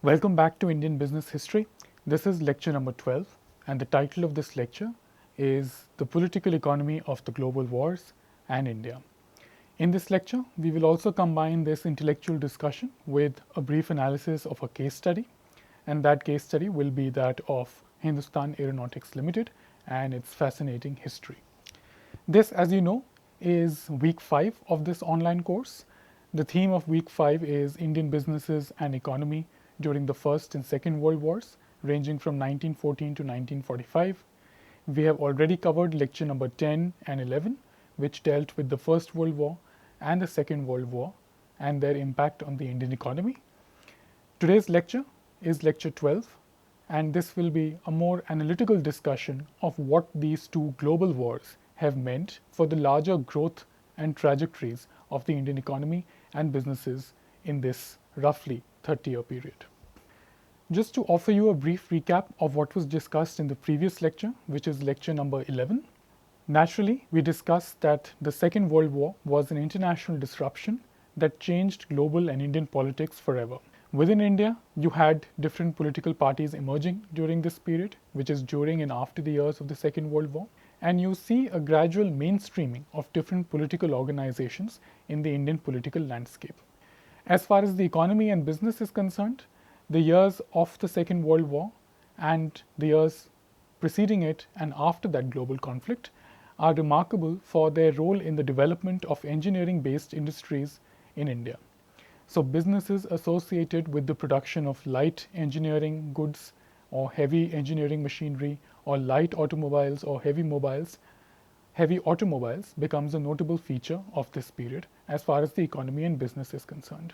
Welcome back to Indian Business History. This is lecture number 12, and the title of this lecture is The Political Economy of the Global Wars and India. In this lecture, we will also combine this intellectual discussion with a brief analysis of a case study, and that case study will be that of Hindustan Aeronautics Limited and its fascinating history. This, as you know, is week 5 of this online course. The theme of week 5 is Indian businesses and economy during the First and Second World Wars, ranging from 1914 to 1945. We have already covered lecture number 10 and 11, which dealt with the First World War and the Second World War and their impact on the Indian economy. Today's lecture is lecture 12, and this will be a more analytical discussion of what these two global wars have meant for the larger growth and trajectories of the Indian economy and businesses in this roughly 30-year period. Just to offer you a brief recap of what was discussed in the previous lecture, which is lecture number 11. Naturally, we discussed that the Second World War was an international disruption that changed global and Indian politics forever. Within India, you had different political parties emerging during this period, which is during and after the years of the Second World War, and you see a gradual mainstreaming of different political organizations in the Indian political landscape. As far as the economy and business is concerned, the years of the Second World War and the years preceding it and after that global conflict are remarkable for their role in the development of engineering-based industries in India. So businesses associated with the production of light engineering goods or heavy engineering machinery or light automobiles or heavy automobiles becomes a notable feature of this period as far as the economy and business is concerned.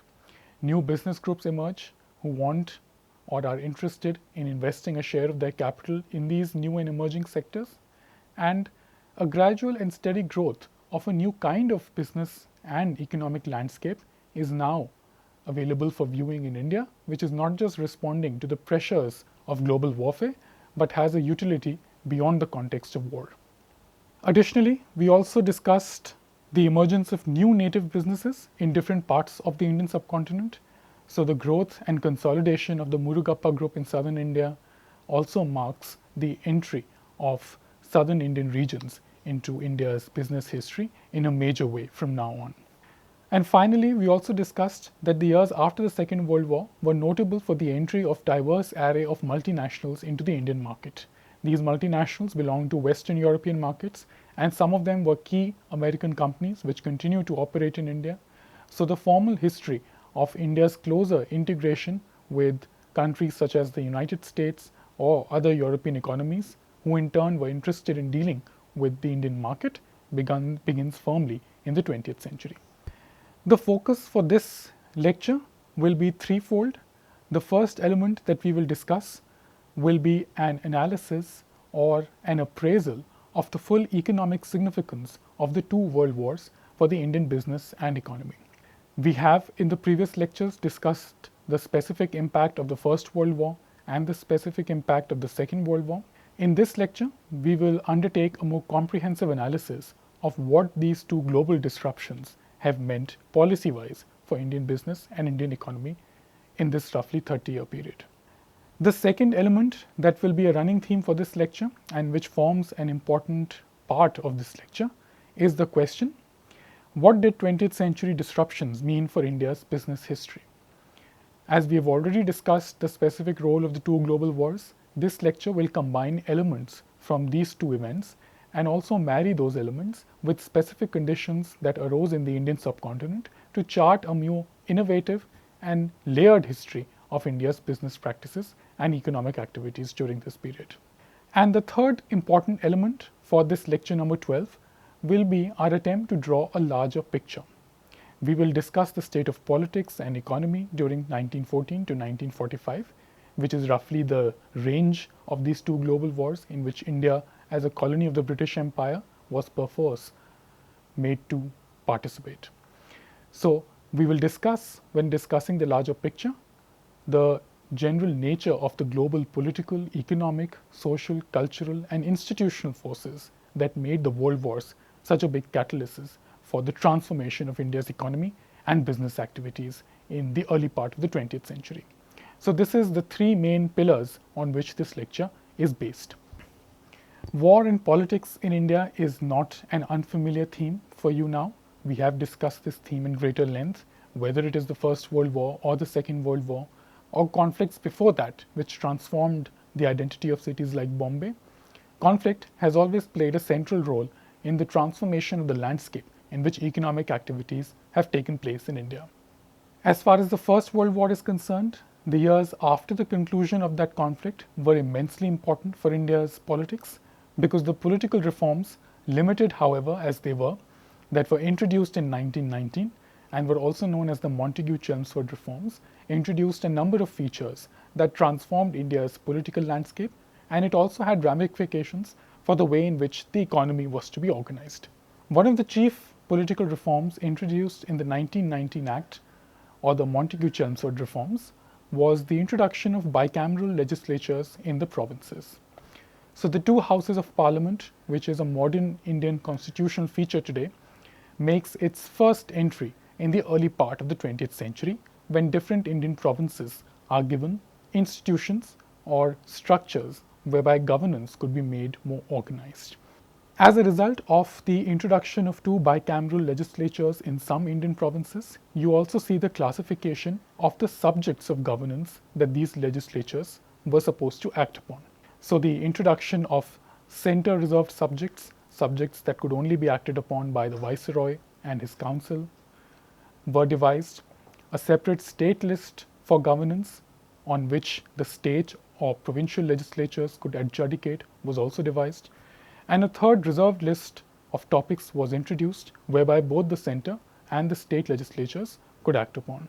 New business groups emerge who want or are interested in investing a share of their capital in these new and emerging sectors, and a gradual and steady growth of a new kind of business and economic landscape is now available for viewing in India, which is not just responding to the pressures of global warfare, but has a utility beyond the context of war. Additionally, we also discussed the emergence of new native businesses in different parts of the Indian subcontinent. So the growth and consolidation of the Murugappa group in southern India also marks the entry of southern Indian regions into India's business history in a major way from now on. And finally, we also discussed that the years after the Second World War were notable for the entry of diverse array of multinationals into the Indian market. These multinationals belonged to Western European markets, and some of them were key American companies which continue to operate in India. So the formal history of India's closer integration with countries such as the United States or other European economies, who in turn were interested in dealing with the Indian market, begins firmly in the 20th century. The focus for this lecture will be threefold. The first element that we will discuss will be an analysis or an appraisal of the full economic significance of the two world wars for the Indian business and economy. We have in the previous lectures discussed the specific impact of the First World War and the specific impact of the Second World War. In this lecture, we will undertake a more comprehensive analysis of what these two global disruptions have meant policy-wise for Indian business and Indian economy in this roughly 30-year period. The second element that will be a running theme for this lecture and which forms an important part of this lecture is the question, what did 20th century disruptions mean for India's business history? As we have already discussed the specific role of the two global wars, this lecture will combine elements from these two events and also marry those elements with specific conditions that arose in the Indian subcontinent to chart a more innovative and layered history of India's business practices and economic activities during this period. And the third important element for this lecture number 12 will be our attempt to draw a larger picture. We will discuss the state of politics and economy during 1914 to 1945, which is roughly the range of these two global wars in which India, as a colony of the British Empire, was perforce made to participate. So we will discuss, when discussing the larger picture, the general nature of the global political, economic, social, cultural, and institutional forces that made the world wars such a big catalyst for the transformation of India's economy and business activities in the early part of the 20th century. So this is the three main pillars on which this lecture is based. War and politics in India is not an unfamiliar theme for you now. We have discussed this theme in greater length, whether it is the First World War or the Second World War, or conflicts before that, which transformed the identity of cities like Bombay. Conflict has always played a central role in the transformation of the landscape in which economic activities have taken place in India. As far as the First World War is concerned, the years after the conclusion of that conflict were immensely important for India's politics because the political reforms, limited however as they were, that were introduced in 1919 and were also known as the Montagu-Chelmsford reforms, introduced a number of features that transformed India's political landscape, and it also had ramifications for the way in which the economy was to be organized. One of the chief political reforms introduced in the 1919 Act, or the Montagu-Chelmsford reforms, was the introduction of bicameral legislatures in the provinces. So the two houses of parliament, which is a modern Indian constitutional feature today, makes its first entry in the early part of the 20th century when different Indian provinces are given institutions or structures whereby governance could be made more organized. As a result of the introduction of two bicameral legislatures in some Indian provinces, you also see the classification of the subjects of governance that these legislatures were supposed to act upon. So the introduction of center reserved subjects, subjects that could only be acted upon by the Viceroy and his council, were devised. A separate state list for governance on which the state or provincial legislatures could adjudicate was also devised. And a third reserved list of topics was introduced whereby both the center and the state legislatures could act upon.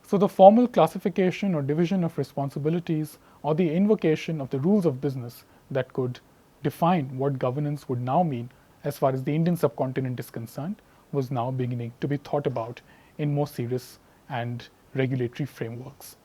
So the formal classification or division of responsibilities or the invocation of the rules of business that could define what governance would now mean as far as the Indian subcontinent is concerned was now beginning to be thought about in more serious and regulatory frameworks.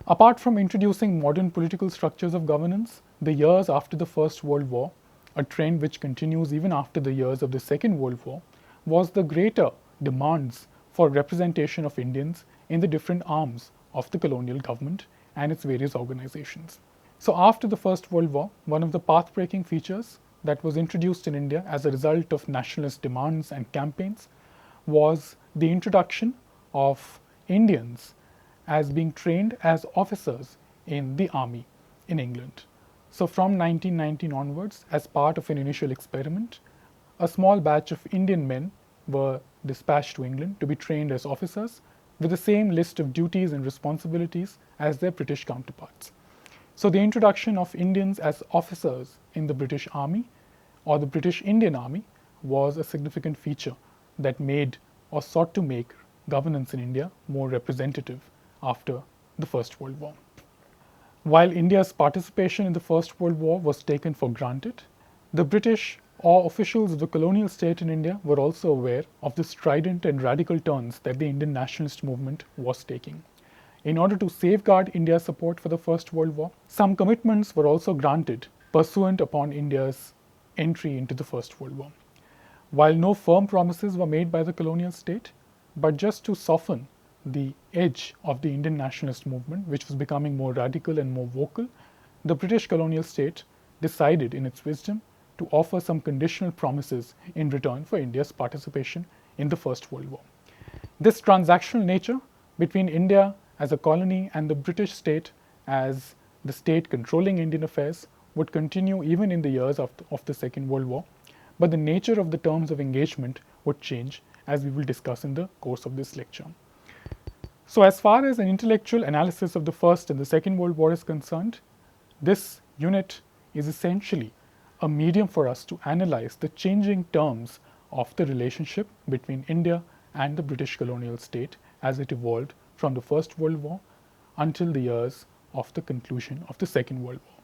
Apart from introducing modern political structures of governance, the years after the First World War, a trend which continues even after the years of the Second World War, was the greater demands for representation of Indians in the different arms of the colonial government and its various organizations. So after the First World War, one of the path-breaking features that was introduced in India as a result of nationalist demands and campaigns was the introduction of Indians as being trained as officers in the army in England. So from 1919 onwards, as part of an initial experiment, a small batch of Indian men were dispatched to England to be trained as officers with the same list of duties and responsibilities as their British counterparts. So the introduction of Indians as officers in the British Army or the British Indian Army was a significant feature that made or sought to make governance in India more representative after the First World War. While India's participation in the First World War was taken for granted, the British or officials of the colonial state in India were also aware of the strident and radical turns that the Indian nationalist movement was taking. In order to safeguard India's support for the First World War, some commitments were also granted pursuant upon India's entry into the First World War. While no firm promises were made by the colonial state, but just to soften the edge of the Indian nationalist movement, which was becoming more radical and more vocal, the British colonial state decided in its wisdom to offer some conditional promises in return for India's participation in the First World War. This transactional nature between India as a colony and the British state as the state controlling Indian affairs would continue even in the years of the Second World War, but the nature of the terms of engagement would change, as we will discuss in the course of this lecture. So as far as an intellectual analysis of the First and the Second World War is concerned, this unit is essentially a medium for us to analyze the changing terms of the relationship between India and the British colonial state as it evolved from the First World War until the years of the conclusion of the Second World War.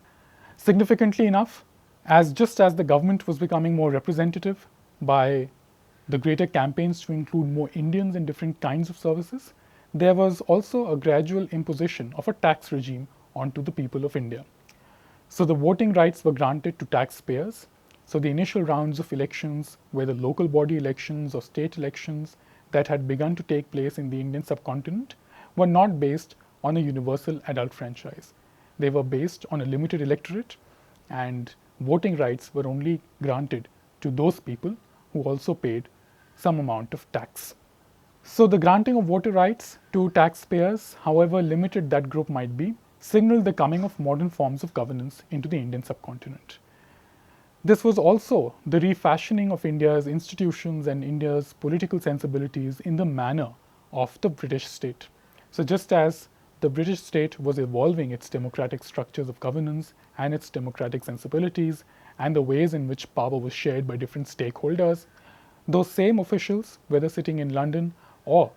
Significantly enough, just as the government was becoming more representative by the greater campaigns to include more Indians in different kinds of services, there was also a gradual imposition of a tax regime onto the people of India. So the voting rights were granted to taxpayers. So the initial rounds of elections, whether local body elections or state elections that had begun to take place in the Indian subcontinent, were not based on a universal adult franchise. They were based on a limited electorate, and voting rights were only granted to those people who also paid some amount of tax. So the granting of voter rights to taxpayers, however limited that group might be, signaled the coming of modern forms of governance into the Indian subcontinent. This was also the refashioning of India's institutions and India's political sensibilities in the manner of the British state. So just as the British state was evolving its democratic structures of governance and its democratic sensibilities and the ways in which power was shared by different stakeholders, those same officials, whether sitting in London or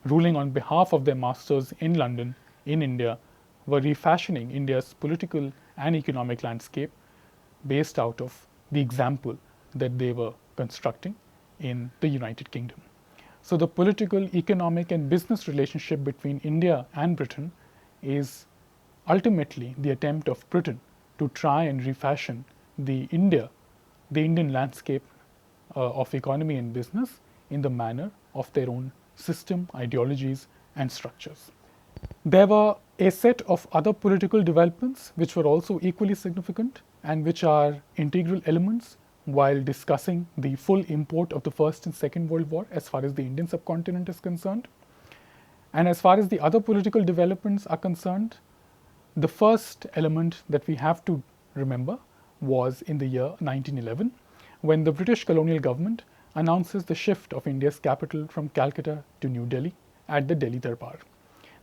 ruling on behalf of their masters in London, in India, were refashioning India's political and economic landscape based out of the example that they were constructing in the United Kingdom. So the political, economic, and business relationship between India and Britain is ultimately the attempt of Britain to try and refashion the Indian landscape of economy and business in the manner of their own system, ideologies, and structures. There were a set of other political developments which were also equally significant and which are integral elements while discussing the full import of the First and Second World War as far as the Indian subcontinent is concerned. And as far as the other political developments are concerned, the first element that we have to remember was in the year 1911, when the British colonial government announces the shift of India's capital from Calcutta to New Delhi at the Delhi Darbar.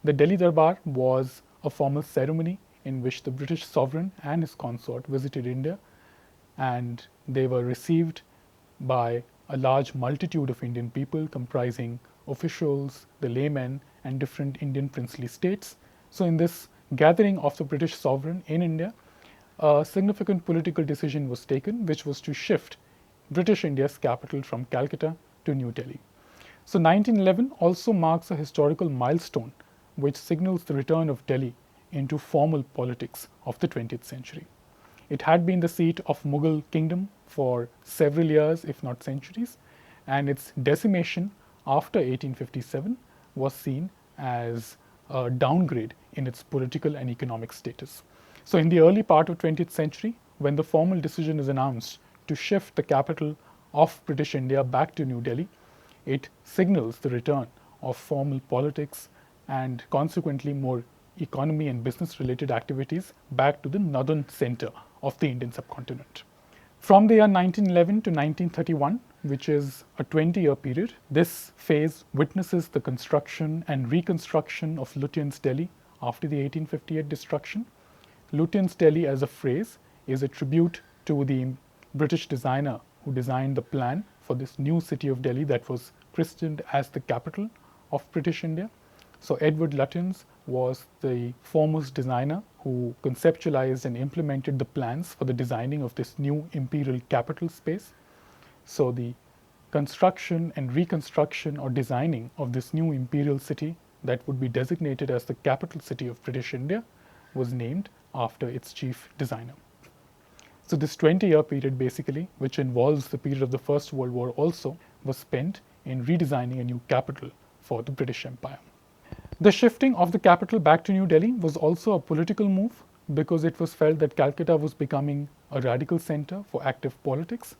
The Delhi Darbar was a formal ceremony in which the British sovereign and his consort visited India, and they were received by a large multitude of Indian people comprising officials, the laymen, and different Indian princely states. So in this gathering of the British sovereign in India, a significant political decision was taken, which was to shift British India's capital from Calcutta to New Delhi. So 1911 also marks a historical milestone which signals the return of Delhi into formal politics of the 20th century. It had been the seat of Mughal kingdom for several years, if not centuries, and its decimation after 1857 was seen as a downgrade in its political and economic status. So in the early part of 20th century, when the formal decision is announced to shift the capital of British India back to New Delhi, it signals the return of formal politics and consequently more economy and business related activities back to the northern center of the Indian subcontinent. From the year 1911 to 1931, which is a 20-year period, this phase witnesses the construction and reconstruction of Lutyens' Delhi after the 1858 destruction. Lutyens' Delhi as a phrase is a tribute to the British designer who designed the plan for this new city of Delhi that was christened as the capital of British India. So Edward Lutyens was the foremost designer who conceptualized and implemented the plans for the designing of this new imperial capital space. So the construction and reconstruction or designing of this new imperial city that would be designated as the capital city of British India was named after its chief designer. So this 20-year period basically, which involves the period of the First World War also, was spent in redesigning a new capital for the British Empire. The shifting of the capital back to New Delhi was also a political move because it was felt that Calcutta was becoming a radical center for active politics.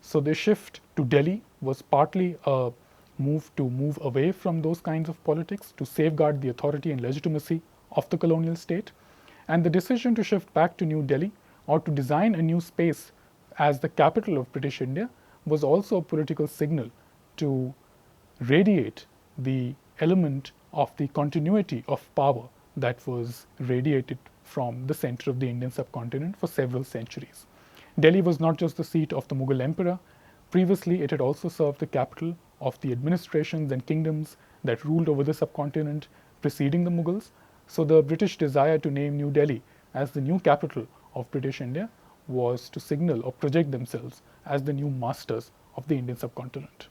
So the shift to Delhi was partly a move to move away from those kinds of politics to safeguard the authority and legitimacy of the colonial state. And the decision to shift back to New Delhi or to design a new space as the capital of British India was also a political signal to radiate the element of the continuity of power that was radiated from the center of the Indian subcontinent for several centuries. Delhi was not just the seat of the Mughal emperor. Previously, it had also served the capital of the administrations and kingdoms that ruled over the subcontinent preceding the Mughals. So the British desire to name New Delhi as the new capital of British India was to signal or project themselves as the new masters of the Indian subcontinent.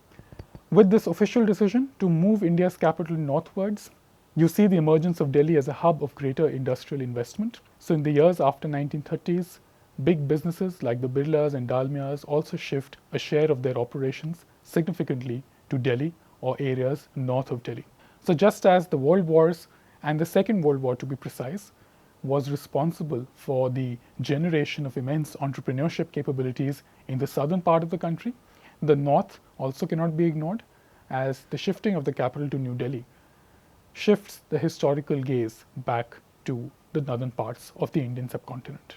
With this official decision to move India's capital northwards, you see the emergence of Delhi as a hub of greater industrial investment. So in the years after 1930s, big businesses like the Birlas and Dalmias also shift a share of their operations significantly to Delhi or areas north of Delhi. So just as the world wars and the Second World War to be precise, was responsible for the generation of immense entrepreneurship capabilities in the southern part of the country. The north also cannot be ignored, as the shifting of the capital to New Delhi shifts the historical gaze back to the northern parts of the Indian subcontinent.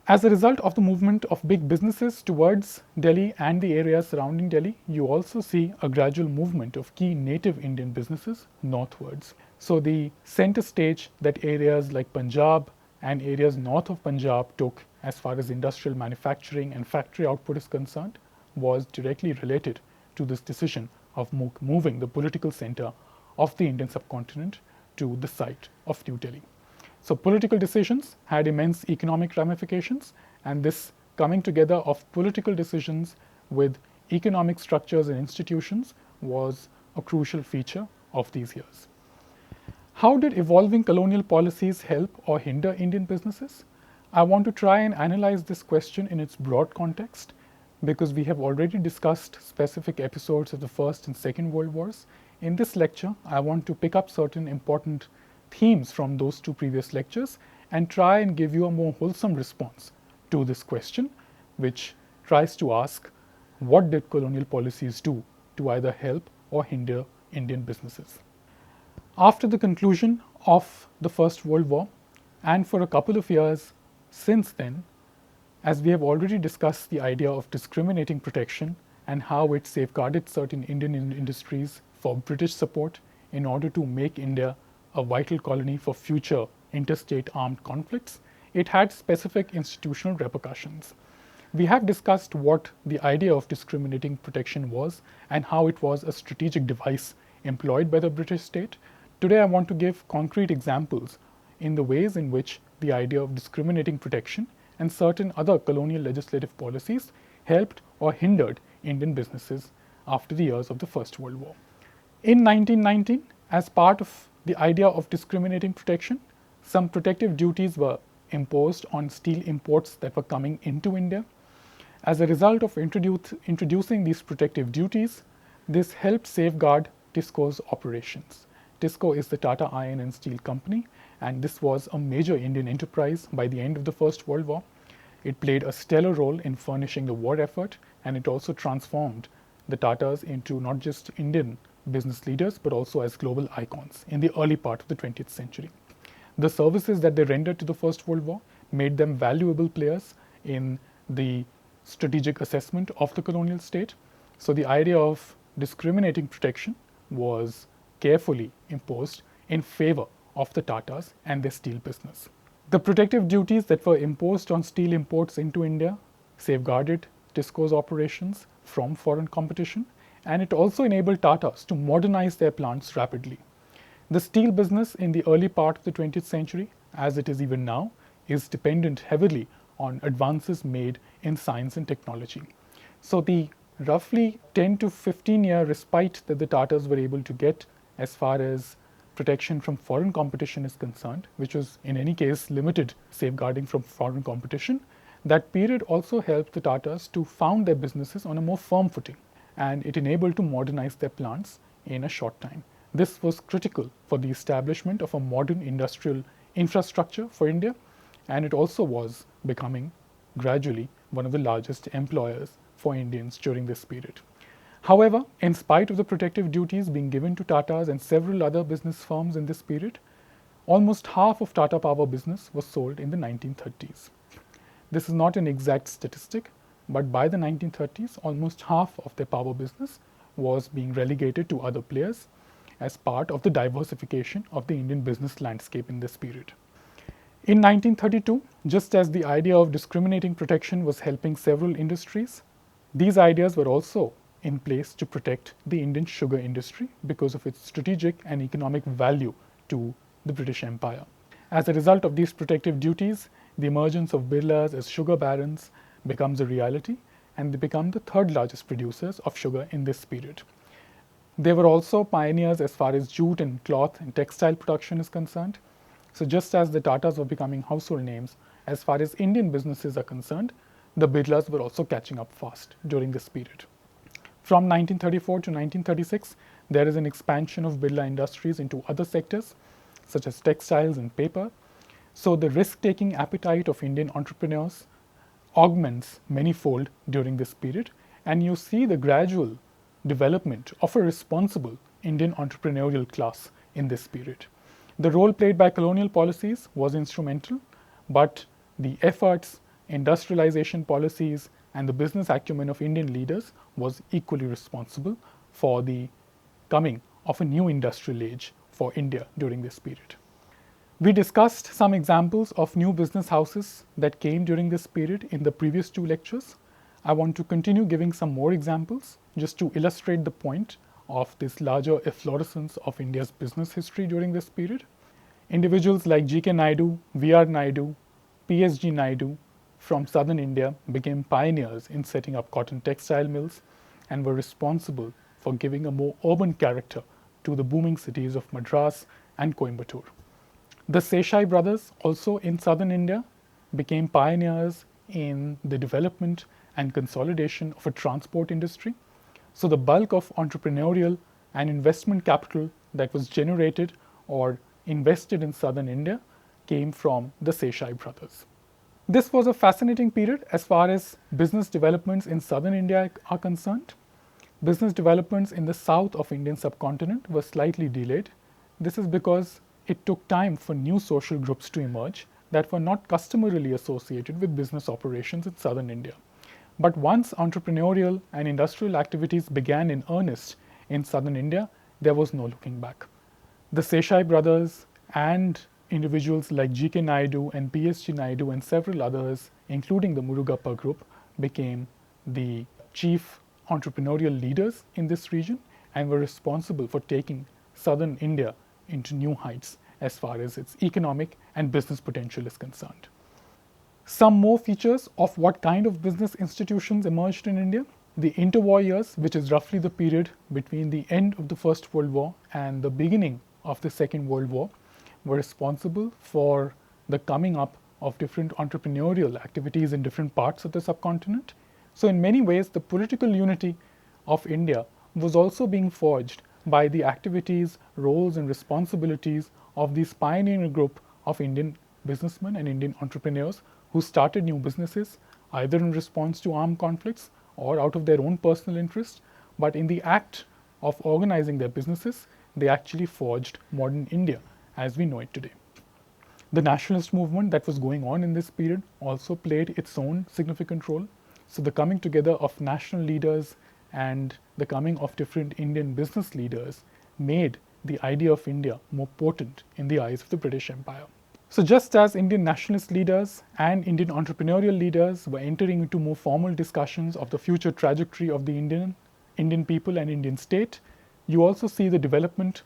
As a result of the movement of big businesses towards Delhi and the areas surrounding Delhi, you also see a gradual movement of key native Indian businesses northwards. So the center stage that areas like Punjab and areas north of Punjab took as far as industrial manufacturing and factory output is concerned was directly related to this decision of moving the political center of the Indian subcontinent to the site of New Delhi. So political decisions had immense economic ramifications, and this coming together of political decisions with economic structures and institutions was a crucial feature of these years. How did evolving colonial policies help or hinder Indian businesses? I want to try and analyze this question in its broad context because we have already discussed specific episodes of the First and Second World Wars. In this lecture, I want to pick up certain important themes from those two previous lectures and try and give you a more wholesome response to this question, which tries to ask what did colonial policies do to either help or hinder Indian businesses. After the conclusion of the First World War, and for a couple of years since then, as we have already discussed the idea of discriminating protection and how it safeguarded certain Indian industries for British support in order to make India a vital colony for future interstate armed conflicts, it had specific institutional repercussions. We have discussed what the idea of discriminating protection was and how it was a strategic device employed by the British state. Today I want to give concrete examples in the ways in which the idea of discriminating protection and certain other colonial legislative policies helped or hindered Indian businesses after the years of the First World War. In 1919, as part of the idea of discriminating protection, some protective duties were imposed on steel imports that were coming into India. As a result of introducing these protective duties, this helped safeguard TISCO's operations. TISCO is the Tata Iron and Steel Company, and this was a major Indian enterprise by the end of the First World War. It played a stellar role in furnishing the war effort, and it also transformed the Tatas into not just Indian business leaders but also as global icons in the early part of the 20th century. The services that they rendered to the First World War made them valuable players in the strategic assessment of the colonial state. So the idea of discriminating protection was carefully imposed in favor of the Tatas and their steel business. The protective duties that were imposed on steel imports into India safeguarded TISCO's operations from foreign competition, and it also enabled Tatas to modernize their plants rapidly. The steel business in the early part of the 20th century, as it is even now, is dependent heavily on advances made in science and technology. So the roughly 10 to 15 year respite that the Tatars were able to get as far as protection from foreign competition is concerned, which was in any case limited safeguarding from foreign competition, that period also helped the Tatars to found their businesses on a more firm footing, and it enabled to modernize their plants in a short time. This was critical for the establishment of a modern industrial infrastructure for India, and it also was becoming gradually one of the largest employers for Indians during this period. However, in spite of the protective duties being given to Tatas and several other business firms in this period, almost half of Tata Power business was sold in the 1930s. This is not an exact statistic, but by the 1930s, almost half of their power business was being relegated to other players as part of the diversification of the Indian business landscape in this period. In 1932, just as the idea of discriminating protection was helping several industries, these ideas were also in place to protect the Indian sugar industry because of its strategic and economic value to the British Empire. As a result of these protective duties, the emergence of Birlas as sugar barons becomes a reality, and they become the third largest producers of sugar in this period. They were also pioneers as far as jute and cloth and textile production is concerned. So just as the Tatas were becoming household names, as far as Indian businesses are concerned, the Birlas were also catching up fast during this period. From 1934 to 1936, there is an expansion of Birla Industries into other sectors. such as textiles and paper. So the risk-taking appetite of Indian entrepreneurs augments manyfold during this period, and you see the gradual development of a responsible Indian entrepreneurial class in this period. The role played by colonial policies was instrumental, but the efforts, industrialization policies, and the business acumen of Indian leaders was equally responsible for the coming of a new industrial age for India during this period. We discussed some examples of new business houses that came during this period in the previous two lectures. I want to continue giving some more examples just to illustrate the point of this larger efflorescence of India's business history during this period. Individuals like G.K. Naidu, V.R. Naidu, P.S.G. Naidu from southern India became pioneers in setting up cotton textile mills and were responsible for giving a more urban character to the booming cities of Madras and Coimbatore. The Seshai brothers, also in southern India, became pioneers in the development and consolidation of a transport industry. So the bulk of entrepreneurial and investment capital that was generated or invested in southern India came from the Seshai brothers. This was a fascinating period as far as business developments in southern India are concerned. Business developments in the south of Indian subcontinent were slightly delayed. This is because it took time for new social groups to emerge that were not customarily associated with business operations in southern India. But once entrepreneurial and industrial activities began in earnest in southern India, there was no looking back. The Seshai brothers and individuals like G.K. Naidu and P.S.G. Naidu and several others, including the Murugappa group, became the chief entrepreneurial leaders in this region and were responsible for taking southern India into new heights as far as its economic and business potential is concerned. Some more features of what kind of business institutions emerged in India. The interwar years, which is roughly the period between the end of the First World War and the beginning of the Second World War, were responsible for the coming up of different entrepreneurial activities in different parts of the subcontinent. So in many ways, the political unity of India was also being forged by the activities, roles, and responsibilities of this pioneering group of Indian businessmen and Indian entrepreneurs who started new businesses either in response to armed conflicts or out of their own personal interest, but in the act of organizing their businesses, they actually forged modern India as we know it today. The nationalist movement that was going on in this period also played its own significant role. So the coming together of national leaders and the coming of different Indian business leaders made the idea of India more potent in the eyes of the British Empire. So just as Indian nationalist leaders and Indian entrepreneurial leaders were entering into more formal discussions of the future trajectory of the Indian people and Indian state, you also see the development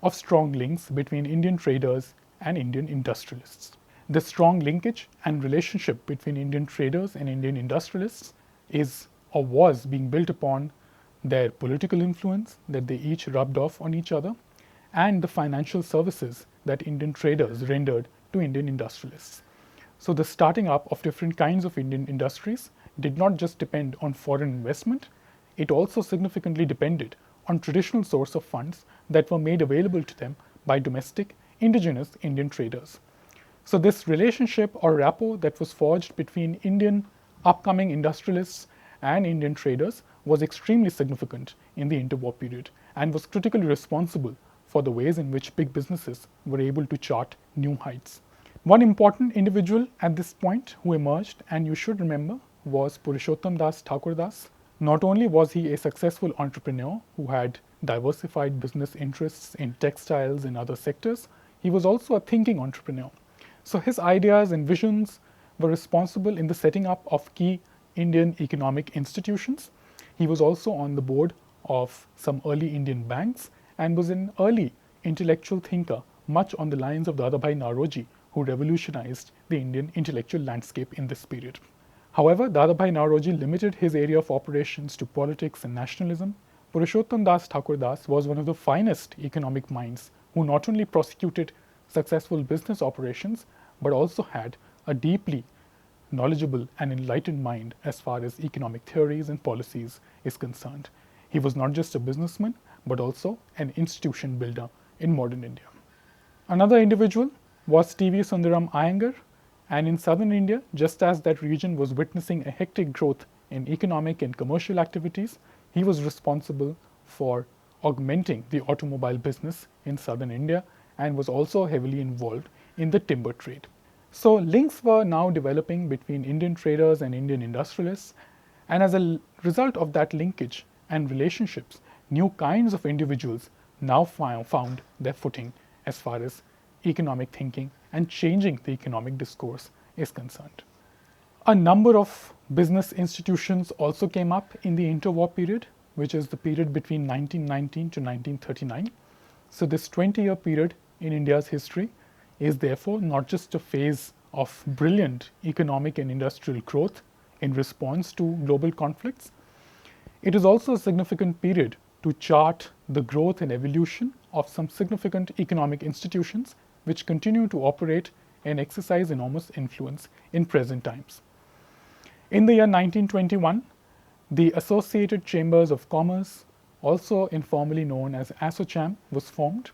of strong links between Indian traders and Indian industrialists. The strong linkage and relationship between Indian traders and Indian industrialists is or was being built upon their political influence that they each rubbed off on each other and the financial services that Indian traders rendered to Indian industrialists. So the starting up of different kinds of Indian industries did not just depend on foreign investment, it also significantly depended on traditional source of funds that were made available to them by domestic indigenous Indian traders. So this relationship or rapport that was forged between Indian upcoming industrialists and Indian traders was extremely significant in the interwar period and was critically responsible for the ways in which big businesses were able to chart new heights. One important individual at this point who emerged, and you should remember, was Purushottam Das Thakurdas. Not only was he a successful entrepreneur who had diversified business interests in textiles and other sectors, he was also a thinking entrepreneur. So his ideas and visions were responsible in the setting up of key Indian economic institutions. He was also on the board of some early Indian banks and was an early intellectual thinker, much on the lines of Dadabhai Naoroji, who revolutionized the Indian intellectual landscape in this period. However, Dadabhai Naoroji limited his area of operations to politics and nationalism. Purushottam Das Thakurdas was one of the finest economic minds who not only prosecuted successful business operations, but also had a deeply knowledgeable and enlightened mind as far as economic theories and policies is concerned. He was not just a businessman, but also an institution builder in modern India. Another individual was T.V. Sundaram Iyengar, and in southern India, just as that region was witnessing a hectic growth in economic and commercial activities, he was responsible for augmenting the automobile business in southern India and was also heavily involved in the timber trade. So links were now developing between Indian traders and Indian industrialists, and as a result of that linkage and relationships, new kinds of individuals now found their footing as far as economic thinking and changing the economic discourse is concerned. A number of business institutions also came up in the interwar period, which is the period between 1919 to 1939. So this 20-year period in India's history is therefore not just a phase of brilliant economic and industrial growth in response to global conflicts. It is also a significant period to chart the growth and evolution of some significant economic institutions which continue to operate and exercise enormous influence in present times. In the year 1921, the Associated Chambers of Commerce, also informally known as ASSOCHAM, was formed.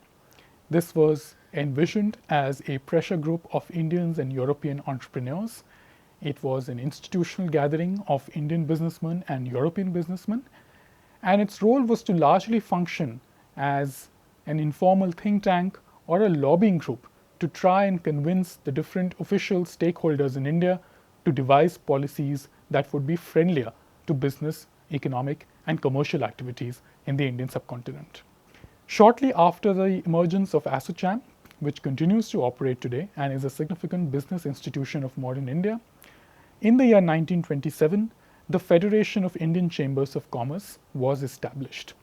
This was envisioned as a pressure group of Indians and European entrepreneurs. It was an institutional gathering of Indian businessmen and European businessmen, and its role was to largely function as an informal think tank or a lobbying group to try and convince the different official stakeholders in India to devise policies that would be friendlier to business, economic, and commercial activities in the Indian subcontinent. Shortly after the emergence of ASSOCHAM, which continues to operate today and is a significant business institution of modern India, in the year 1927, the Federation of Indian Chambers of Commerce was established.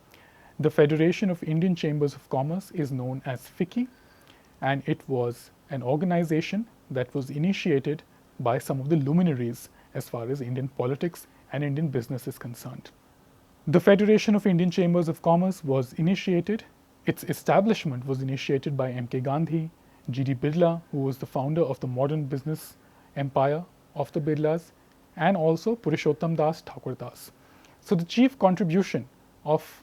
The Federation of Indian Chambers of Commerce is known as FICCI, and it was an organization that was initiated by some of the luminaries as far as Indian politics and Indian business is concerned. The Federation of Indian Chambers of Commerce was initiated. Its establishment was initiated by M.K. Gandhi, G.D. Birla, who was the founder of the modern business empire of the Birlas, and also Purushottam Das Thakur Das. So the chief contribution of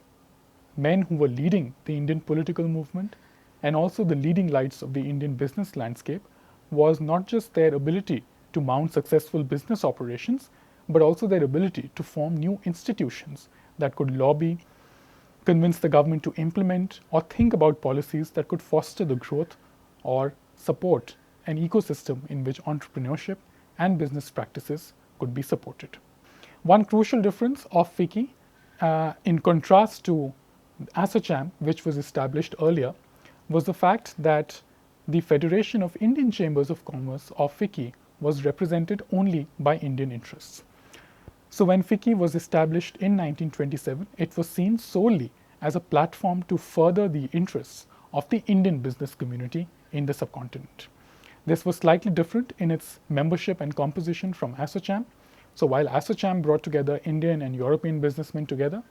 men who were leading the Indian political movement and also the leading lights of the Indian business landscape was not just their ability to mount successful business operations, but also their ability to form new institutions that could lobby, convince the government to implement or think about policies that could foster the growth or support an ecosystem in which entrepreneurship and business practices could be supported. One crucial difference of FICCI, in contrast to ASSOCHAM, which was established earlier, was the fact that the Federation of Indian Chambers of Commerce, or FICCI, was represented only by Indian interests. So when FICCI was established in 1927, it was seen solely as a platform to further the interests of the Indian business community in the subcontinent. This was slightly different in its membership and composition from ASSOCHAM. So while ASSOCHAM brought together Indian and European businessmen together,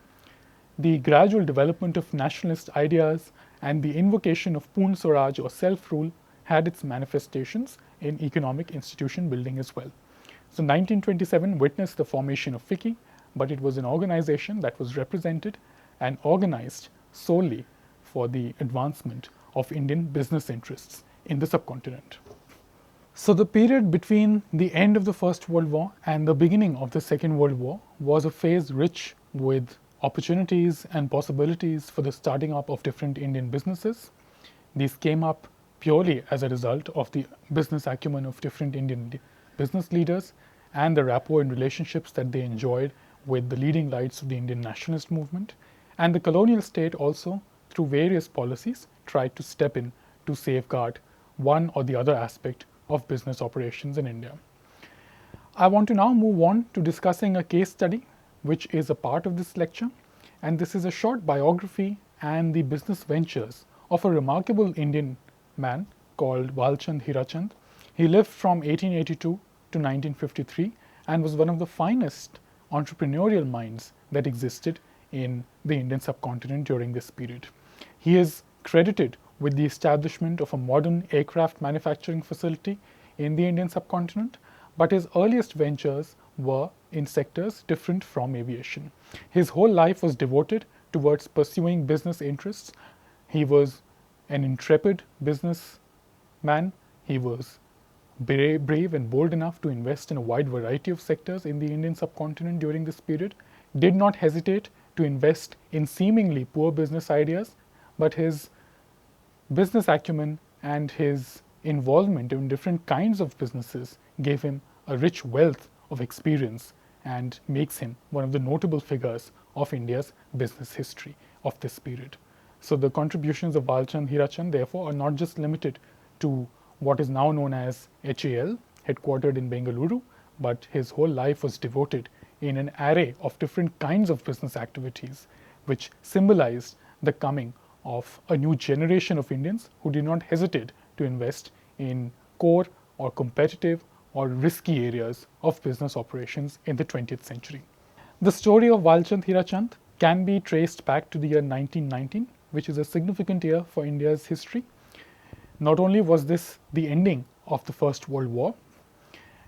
the gradual development of nationalist ideas and the invocation of Poon Swaraj or self-rule had its manifestations in economic institution building as well. So 1927 witnessed the formation of FICCI, but it was an organization that was represented and organized solely for the advancement of Indian business interests in the subcontinent. So the period between the end of the First World War and the beginning of the Second World War was a phase rich with opportunities and possibilities for the starting up of different Indian businesses. These came up purely as a result of the business acumen of different Indian business leaders and the rapport and relationships that they enjoyed with the leading lights of the Indian nationalist movement. And the colonial state also, through various policies, tried to step in to safeguard one or the other aspect of business operations in India. I want to now move on to discussing a case study which is a part of this lecture, and this is a short biography and the business ventures of a remarkable Indian man called Walchand Hirachand. He lived from 1882 to 1953 and was one of the finest entrepreneurial minds that existed in the Indian subcontinent during this period. He is credited with the establishment of a modern aircraft manufacturing facility in the Indian subcontinent, but his earliest ventures were in sectors different from aviation. His whole life was devoted towards pursuing business interests. He was an intrepid business man. He was brave and bold enough to invest in a wide variety of sectors in the Indian subcontinent during this period, did not hesitate to invest in seemingly poor business ideas, but his business acumen and his involvement in different kinds of businesses gave him a rich wealth of experience and makes him one of the notable figures of India's business history of this period. So the contributions of Walchand Hirachand therefore are not just limited to what is now known as HAL, headquartered in Bengaluru, but his whole life was devoted in an array of different kinds of business activities, which symbolized the coming of a new generation of Indians who did not hesitate to invest in core or competitive or risky areas of business operations in the 20th century. The story of Walchand Hirachand can be traced back to the year 1919, which is a significant year for India's history. Not only was this the ending of the First World War,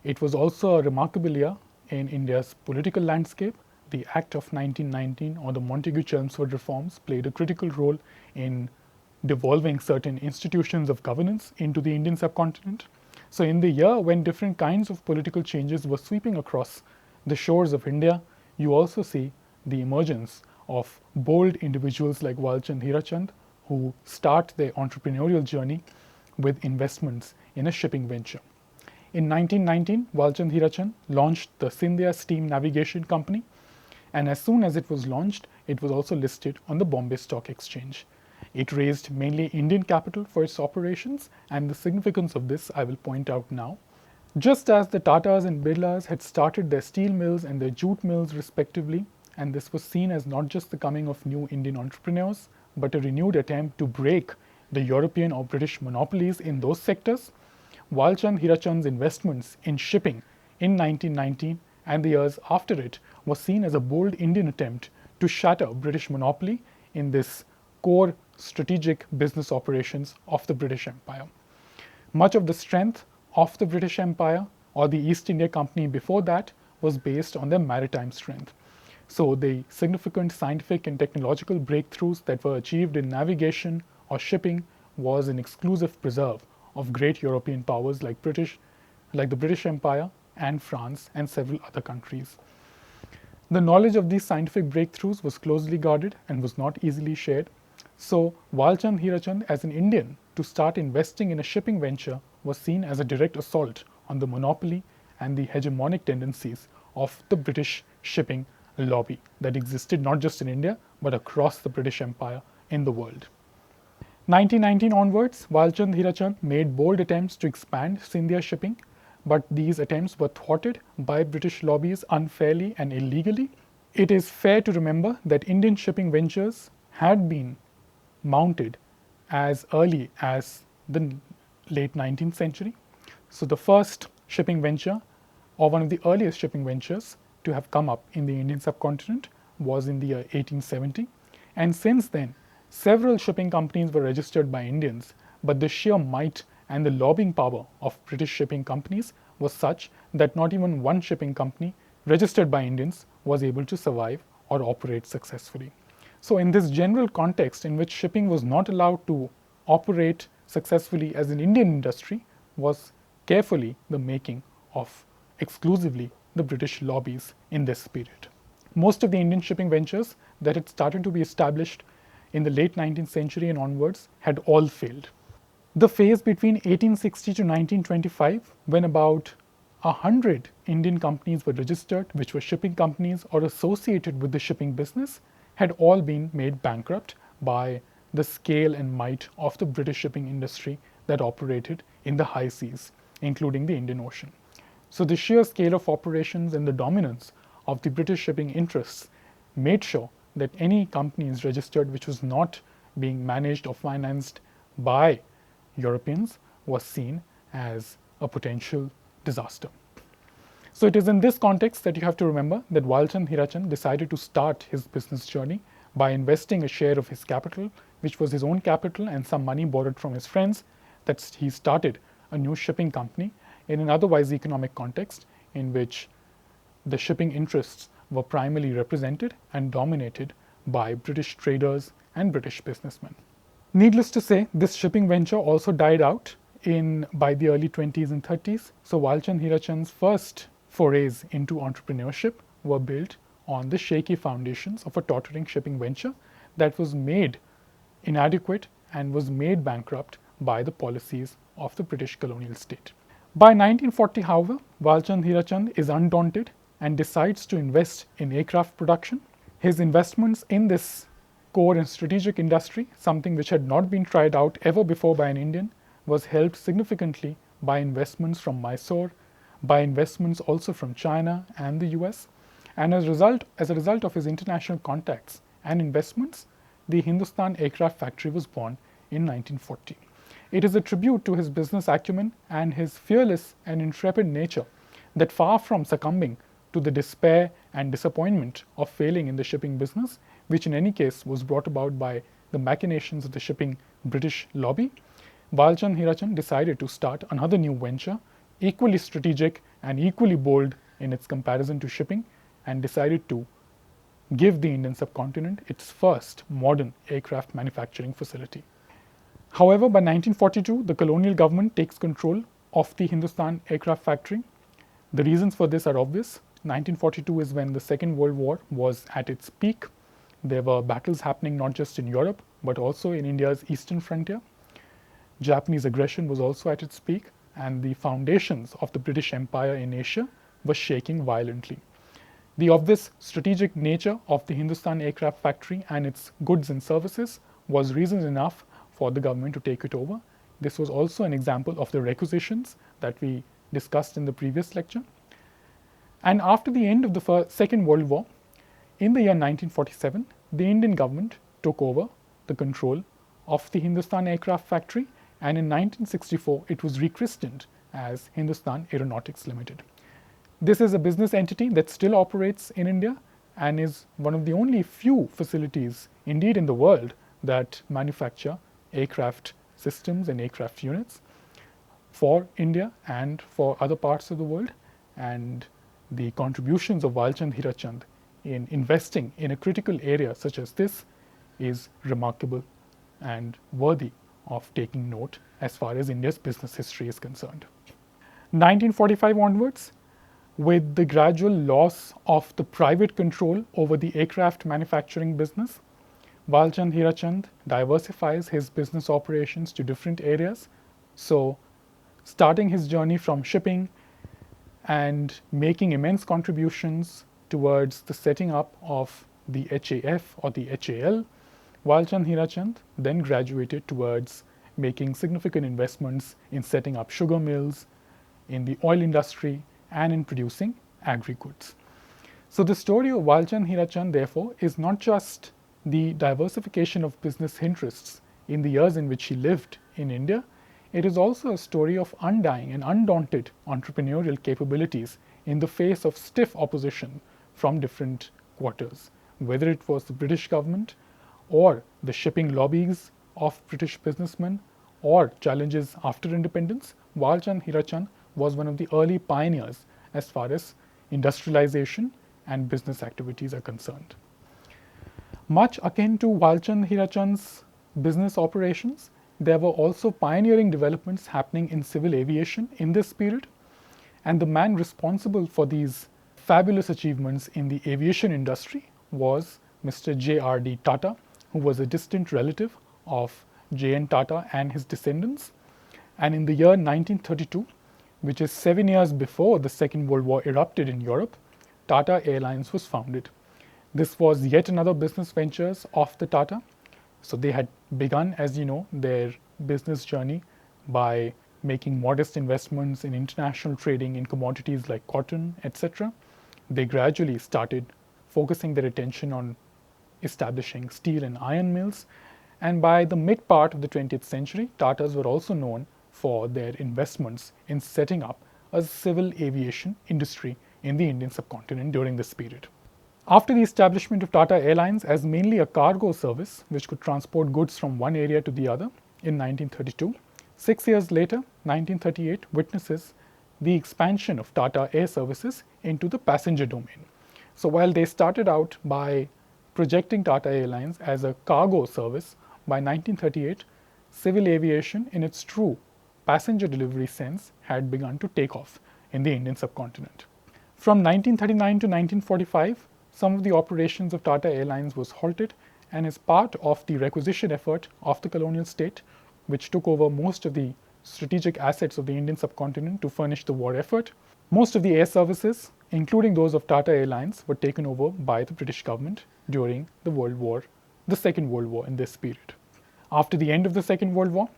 it was also a remarkable year in India's political landscape. The Act of 1919 or the Montagu-Chelmsford reforms played a critical role in devolving certain institutions of governance into the Indian subcontinent. So in the year when different kinds of political changes were sweeping across the shores of India, you also see the emergence of bold individuals like Walchand Hirachand, who start their entrepreneurial journey with investments in a shipping venture. In 1919, Walchand Hirachand launched the Scindia Steam Navigation Company, and as soon as it was launched, it was also listed on the Bombay Stock Exchange. It raised mainly Indian capital for its operations, and the significance of this I will point out now. Just as the Tatas and Birlas had started their steel mills and their jute mills respectively, and this was seen as not just the coming of new Indian entrepreneurs, but a renewed attempt to break the European or British monopolies in those sectors, Walchand Hirachand's investments in shipping in 1919 and the years after it was seen as a bold Indian attempt to shatter British monopoly in this core strategic business operations of the British Empire. Much of the strength of the British Empire or the East India Company before that was based on their maritime strength. So the significant scientific and technological breakthroughs that were achieved in navigation or shipping was an exclusive preserve of great European powers like the British Empire and France and several other countries. The knowledge of these scientific breakthroughs was closely guarded and was not easily shared. So Walchand Hirachand, as an Indian, to start investing in a shipping venture was seen as a direct assault on the monopoly and the hegemonic tendencies of the British shipping lobby that existed not just in India but across the British Empire in the world. 1919 onwards, Walchand Hirachand made bold attempts to expand Scindia shipping, but these attempts were thwarted by British lobbies unfairly and illegally. It is fair to remember that Indian shipping ventures had been mounted as early as the late 19th century. So the first shipping venture, or one of the earliest shipping ventures to have come up in the Indian subcontinent, was in the year 1870. And since then, several shipping companies were registered by Indians, but the sheer might and the lobbying power of British shipping companies was such that not even one shipping company registered by Indians was able to survive or operate successfully. So in this general context in which shipping was not allowed to operate successfully as an Indian industry was carefully the making of exclusively the British lobbies in this period. Most of the Indian shipping ventures that had started to be established in the late 19th century and onwards had all failed. The phase between 1860 to 1925, when about 100 Indian companies were registered, which were shipping companies or associated with the shipping business, had all been made bankrupt by the scale and might of the British shipping industry that operated in the high seas, including the Indian Ocean. So the sheer scale of operations and the dominance of the British shipping interests made sure that any companies registered which was not being managed or financed by Europeans was seen as a potential disaster. So it is in this context that you have to remember that Walchand Hirachand decided to start his business journey by investing a share of his capital, which was his own capital and some money borrowed from his friends, that he started a new shipping company in an otherwise economic context in which the shipping interests were primarily represented and dominated by British traders and British businessmen. Needless to say, this shipping venture also died out by the early 20s and 30s. So Walchand Hirachand's first forays into entrepreneurship were built on the shaky foundations of a tottering shipping venture that was made inadequate and was made bankrupt by the policies of the British colonial state. By 1940, however, Walchand Hirachand is undaunted and decides to invest in aircraft production. His investments in this core and strategic industry, something which had not been tried out ever before by an Indian, was helped significantly by investments from Mysore, by investments also from China and the US. And as a result of his international contacts and investments, the Hindustan aircraft factory was born in 1940. It is a tribute to his business acumen and his fearless and intrepid nature that, far from succumbing to the despair and disappointment of failing in the shipping business, which in any case was brought about by the machinations of the shipping British lobby, Walchand Hirachand decided to start another new venture, equally strategic and equally bold in its comparison to shipping, and decided to give the Indian subcontinent its first modern aircraft manufacturing facility. However, by 1942, the colonial government takes control of the Hindustan aircraft factory. The reasons for this are obvious. 1942 is when the Second World War was at its peak. There were battles happening not just in Europe, but also in India's eastern frontier. Japanese aggression was also at its peak, and the foundations of the British Empire in Asia were shaking violently. The obvious strategic nature of the Hindustan aircraft factory and its goods and services was reason enough for the government to take it over. This was also an example of the requisitions that we discussed in the previous lecture. And after the end of the Second World War, in the year 1947, the Indian government took over the control of the Hindustan aircraft factory, and in 1964 it was rechristened as Hindustan Aeronautics Limited. This is a business entity that still operates in India and is one of the only few facilities, indeed in the world, that manufacture aircraft systems and aircraft units for India and for other parts of the world. And the contributions of Walchand Hirachand in investing in a critical area such as this is remarkable and worthy of taking note as far as India's business history is concerned. 1945 onwards, with the gradual loss of the private control over the aircraft manufacturing business, Walchand Hirachand diversifies his business operations to different areas. So, starting his journey from shipping and making immense contributions towards the setting up of the HAF or the HAL, Walchand Hirachand then graduated towards making significant investments in setting up sugar mills, in the oil industry, and in producing agri-goods. So the story of Walchand Hirachand, therefore, is not just the diversification of business interests in the years in which he lived in India, it is also a story of undying and undaunted entrepreneurial capabilities in the face of stiff opposition from different quarters, whether it was the British government or the shipping lobbies of British businessmen or challenges after independence. Walchand Hirachand was one of the early pioneers as far as industrialization and business activities are concerned. Much akin to Walchand Hirachand's business operations, there were also pioneering developments happening in civil aviation in this period, and the man responsible for these fabulous achievements in the aviation industry was Mr. J.R.D. Tata, who was a distant relative of J.N. Tata and his descendants. And in the year 1932, which is 7 years before the Second World War erupted in Europe, Tata Airlines was founded. This was yet another business ventures of the Tata. So they had begun, as you know, their business journey by making modest investments in international trading in commodities like cotton, etc. They gradually started focusing their attention on establishing steel and iron mills. And by the mid part of the 20th century, Tatas were also known for their investments in setting up a civil aviation industry in the Indian subcontinent during this period. After the establishment of Tata Airlines as mainly a cargo service which could transport goods from one area to the other in 1932, 6 years later, 1938 witnesses the expansion of Tata Air Services into the passenger domain. So while they started out by projecting Tata Airlines as a cargo service, by 1938, civil aviation in its true passenger delivery sense had begun to take off in the Indian subcontinent. From 1939 to 1945, some of the operations of Tata Airlines was halted, and as part of the requisition effort of the colonial state, which took over most of the strategic assets of the Indian subcontinent to furnish the war effort, most of the air services, including those of Tata Airlines, were taken over by the British government during the Second World War in this period. After the end of the Second World War,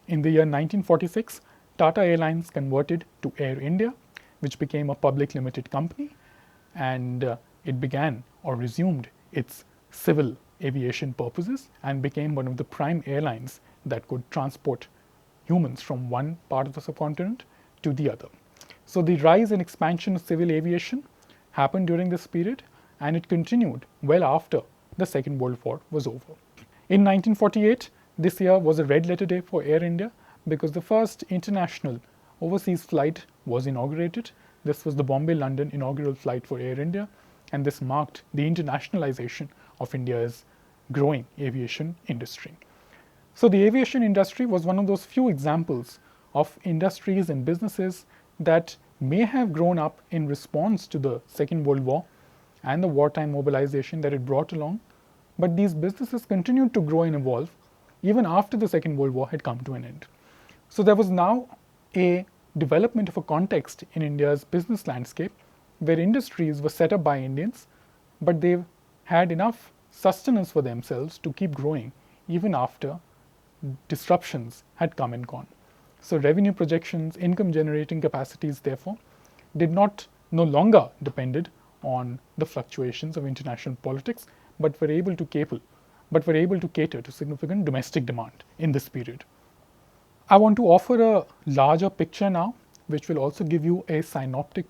in the year 1946, Tata Airlines converted to Air India, which became a public limited company, and it began or resumed its civil aviation purposes and became one of the prime airlines that could transport humans from one part of the subcontinent to the other. So the rise and expansion of civil aviation happened during this period, and it continued well after the Second World War was over. In 1948, this year was a red letter day for Air India because the first international overseas flight was inaugurated. This was the Bombay-London inaugural flight for Air India, and this marked the internationalization of India's growing aviation industry. So the aviation industry was one of those few examples of industries and businesses that may have grown up in response to the Second World War and the wartime mobilization that it brought along, but these businesses continued to grow and evolve even after the Second World War had come to an end. So there was now a development of a context in India's business landscape where industries were set up by Indians, but they had enough sustenance for themselves to keep growing even after disruptions had come and gone. So revenue projections, income generating capacities, therefore, did not no longer depended on the fluctuations of international politics, but were able to cater to significant domestic demand in this period. I want to offer a larger picture now, which will also give you a synoptic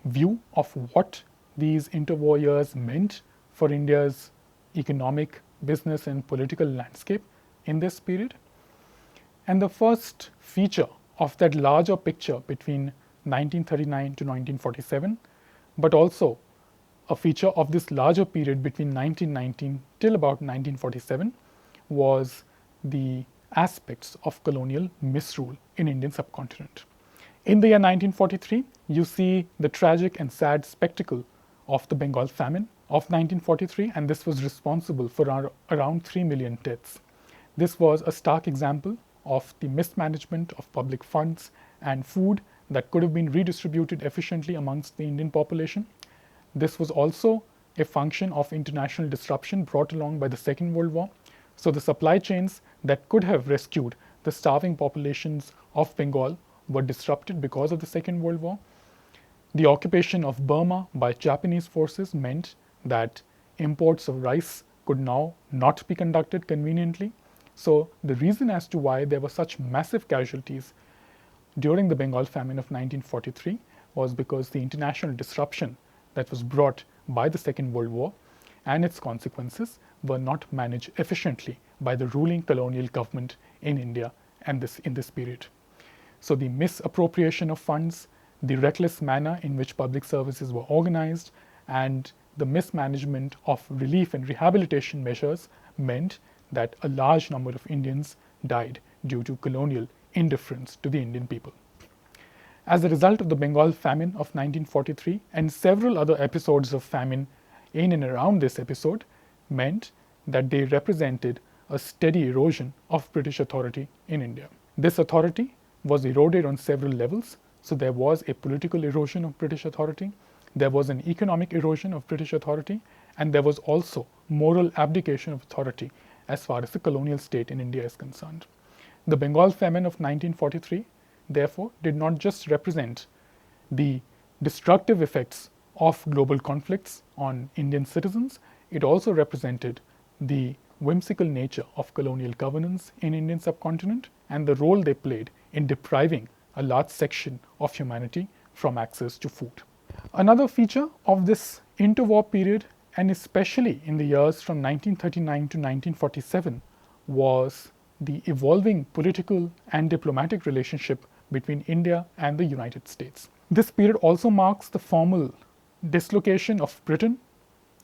view of what these interwar years meant for India's economic, business, and political landscape in this period. And the first feature of that larger picture between 1939 to 1947, but also a feature of this larger period between 1919 till about 1947, was the aspects of colonial misrule in Indian subcontinent. In the year 1943, you see the tragic and sad spectacle of the Bengal famine of 1943, and this was responsible for around 3 million deaths. This was a stark example of the mismanagement of public funds and food that could have been redistributed efficiently amongst the Indian population. This was also a function of international disruption brought along by the Second World War. So the supply chains that could have rescued the starving populations of Bengal were disrupted because of the Second World War. The occupation of Burma by Japanese forces meant that imports of rice could now not be conducted conveniently. So the reason as to why there were such massive casualties during the Bengal famine of 1943 was because the international disruption that was brought by the Second World War and its consequences were not managed efficiently by the ruling colonial government in India and in this period. So the misappropriation of funds, the reckless manner in which public services were organized, and the mismanagement of relief and rehabilitation measures meant that a large number of Indians died due to colonial indifference to the Indian people. As a result of the Bengal famine of 1943 and several other episodes of famine in and around this episode meant that they represented a steady erosion of British authority in India. This authority was eroded on several levels. So there was a political erosion of British authority, there was an economic erosion of British authority, and there was also moral abdication of authority as far as the colonial state in India is concerned. The Bengal famine of 1943, therefore, did not just represent the destructive effects of global conflicts on Indian citizens, it also represented the whimsical nature of colonial governance in Indian subcontinent and the role they played in depriving a large section of humanity from access to food. Another feature of this interwar period, and especially in the years from 1939 to 1947, was the evolving political and diplomatic relationship between India and the United States. This period also marks the formal dislocation of Britain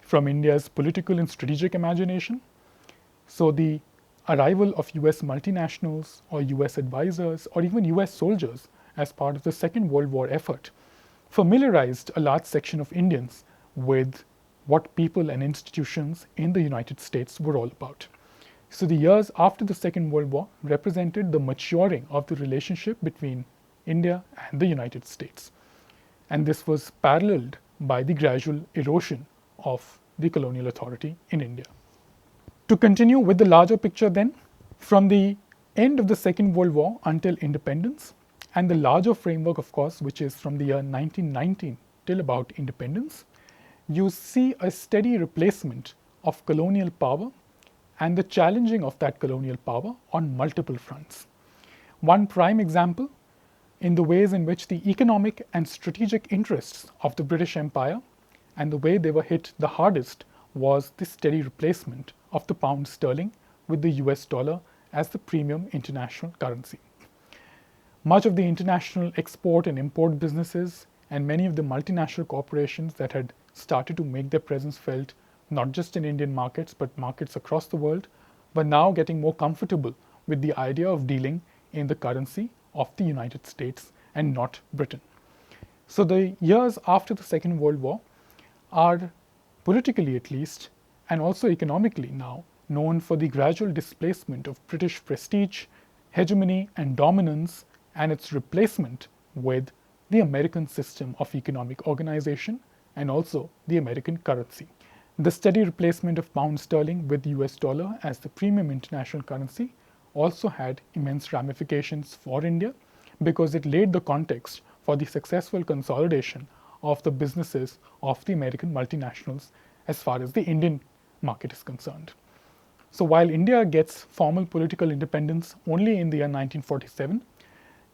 from India's political and strategic imagination. So the arrival of US multinationals or US advisors or even US soldiers as part of the Second World War effort familiarized a large section of Indians with what people and institutions in the United States were all about. So the years after the Second World War represented the maturing of the relationship between India and the United States. And this was paralleled by the gradual erosion of the colonial authority in India. To continue with the larger picture then, from the end of the Second World War until independence, and the larger framework of course, which is from the year 1919 till about independence, you see a steady replacement of colonial power and the challenging of that colonial power on multiple fronts. One prime example in the ways in which the economic and strategic interests of the British Empire and the way they were hit the hardest was the steady replacement of the pound sterling with the US dollar as the premium international currency. Much of the international export and import businesses and many of the multinational corporations that had started to make their presence felt not just in Indian markets but markets across the world were now getting more comfortable with the idea of dealing in the currency of the United States and not Britain. So the years after the Second World War are, politically at least, and also economically now, known for the gradual displacement of British prestige, hegemony and dominance, and its replacement with the American system of economic organization and also the American currency. The steady replacement of pound sterling with US dollar as the premium international currency also had immense ramifications for India because it laid the context for the successful consolidation of the businesses of the American multinationals as far as the Indian market is concerned. So while India gets formal political independence only in the year 1947,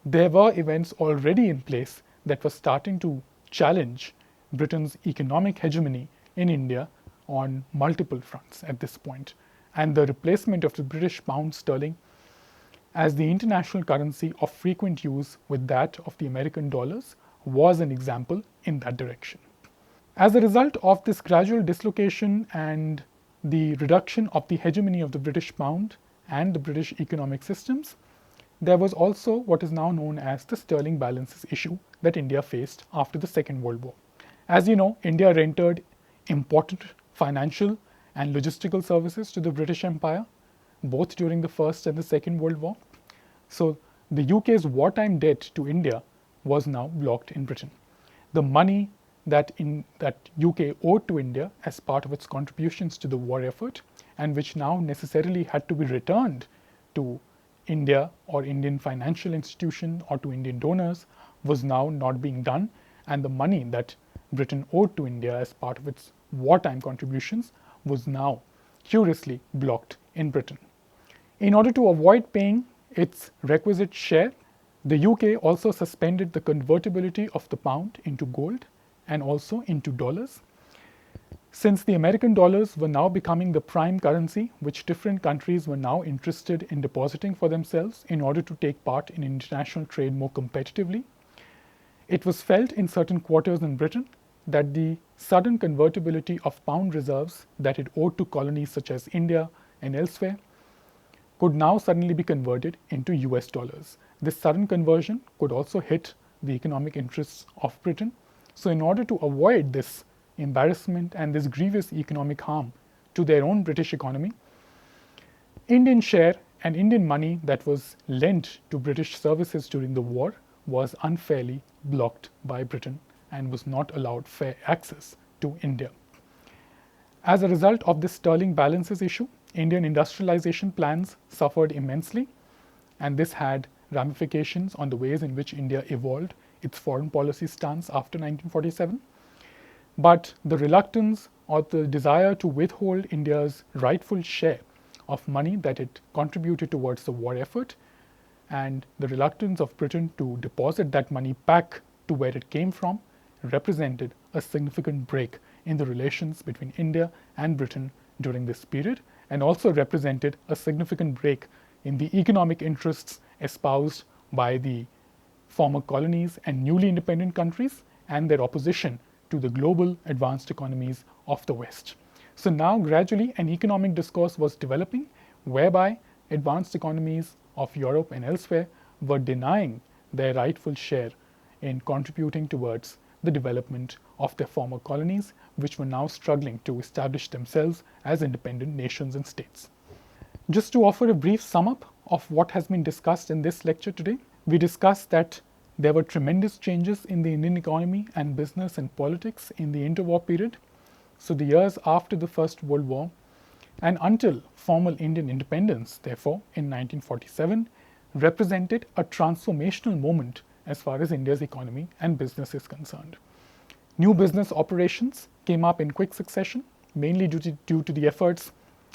there were events already in place that were starting to challenge Britain's economic hegemony in India on multiple fronts at this point. And the replacement of the British pound sterling as the international currency of frequent use with that of the American dollars was an example in that direction. As a result of this gradual dislocation and the reduction of the hegemony of the British pound and the British economic systems, there was also what is now known as the sterling balances issue that India faced after the Second World War. As you know, India rendered important financial and logistical services to the British Empire, both during the First and the Second World War. So the UK's wartime debt to India was now blocked in Britain. The money that UK owed to India as part of its contributions to the war effort, and which now necessarily had to be returned to India or Indian financial institution or to Indian donors, was now not being done, and the money that Britain owed to India as part of its wartime contributions was now curiously blocked in Britain. In order to avoid paying its requisite share, the UK also suspended the convertibility of the pound into gold and also into dollars. Since the American dollars were now becoming the prime currency which different countries were now interested in depositing for themselves in order to take part in international trade more competitively, it was felt in certain quarters in Britain that the sudden convertibility of pound reserves that it owed to colonies such as India and elsewhere could now suddenly be converted into US dollars. This sudden conversion could also hit the economic interests of Britain. So in order to avoid this embarrassment and this grievous economic harm to their own British economy, Indian share and Indian money that was lent to British services during the war was unfairly blocked by Britain and was not allowed fair access to India. As a result of this sterling balances issue, Indian industrialization plans suffered immensely, and this had ramifications on the ways in which India evolved its foreign policy stance after 1947. But the reluctance or the desire to withhold India's rightful share of money that it contributed towards the war effort, and the reluctance of Britain to deposit that money back to where it came from, represented a significant break in the relations between India and Britain during this period, and also represented a significant break in the economic interests espoused by the former colonies and newly independent countries and their opposition to the global advanced economies of the West. So now gradually an economic discourse was developing whereby advanced economies of Europe and elsewhere were denying their rightful share in contributing towards the development of their former colonies, which were now struggling to establish themselves as independent nations and states. Just to offer a brief sum up of what has been discussed in this lecture today, we discussed that there were tremendous changes in the Indian economy and business and politics in the interwar period. So the years after the First World War and until formal Indian independence, therefore, in 1947, represented a transformational moment as far as India's economy and business is concerned. New business operations came up in quick succession, mainly due to the efforts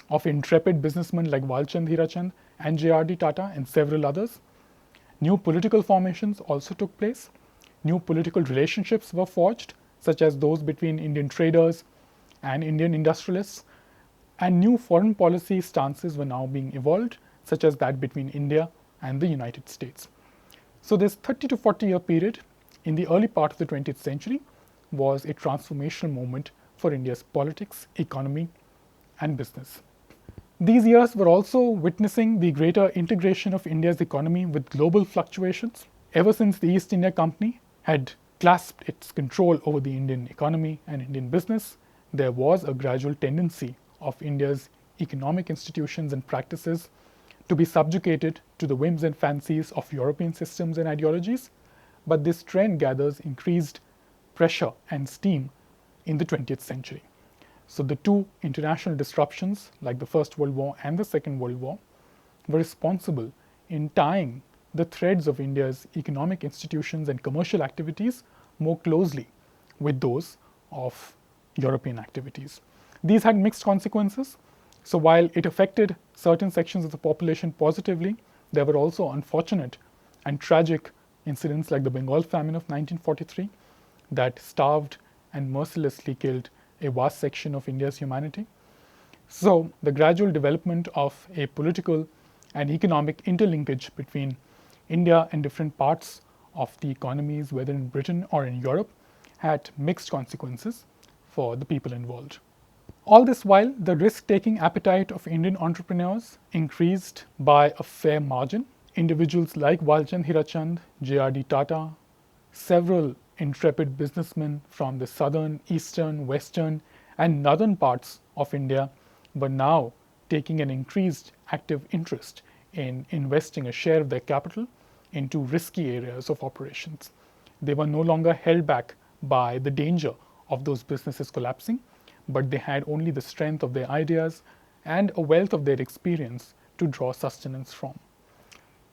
of intrepid businessmen like Walchand Hirachand and J.R.D. Tata and several others. New political formations also took place. New political relationships were forged, such as those between Indian traders and Indian industrialists, and new foreign policy stances were now being evolved, such as that between India and the United States. So this 30 to 40 year period in the early part of the 20th century was a transformational moment for India's politics, economy, and business. These years were also witnessing the greater integration of India's economy with global fluctuations. Ever since the East India Company had clasped its control over the Indian economy and Indian business, there was a gradual tendency of India's economic institutions and practices to be subjugated to the whims and fancies of European systems and ideologies, but this trend gathers increased pressure and steam in the 20th century. So the two international disruptions, like the First World War and the Second World War, were responsible in tying the threads of India's economic institutions and commercial activities more closely with those of European activities. These had mixed consequences. So while it affected certain sections of the population positively, there were also unfortunate and tragic incidents like the Bengal famine of 1943 that starved and mercilessly killed a vast section of India's humanity. So the gradual development of a political and economic interlinkage between India and different parts of the economies, whether in Britain or in Europe, had mixed consequences for the people involved. All this while, the risk-taking appetite of Indian entrepreneurs increased by a fair margin. Individuals like Walchand Hirachand, J.R.D. Tata, several intrepid businessmen from the southern, eastern, western, and northern parts of India were now taking an increased active interest in investing a share of their capital into risky areas of operations. They were no longer held back by the danger of those businesses collapsing, but they had only the strength of their ideas and a wealth of their experience to draw sustenance from.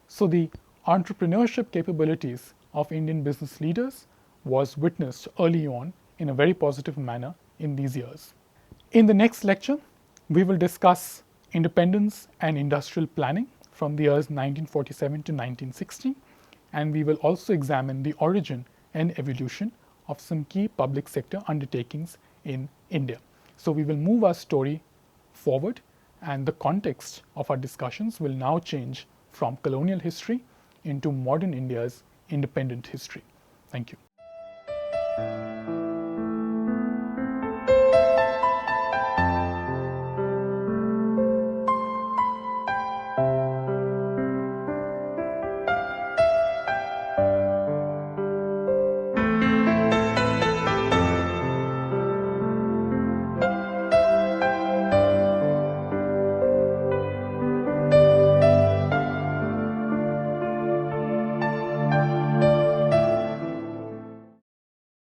So the entrepreneurship capabilities of Indian business leaders was witnessed early on in a very positive manner in these years. In the next lecture, we will discuss independence and industrial planning from the years 1947 to 1960, and we will also examine the origin and evolution of some key public sector undertakings in India. So we will move our story forward, and the context of our discussions will now change from colonial history into modern India's independent history. Thank you.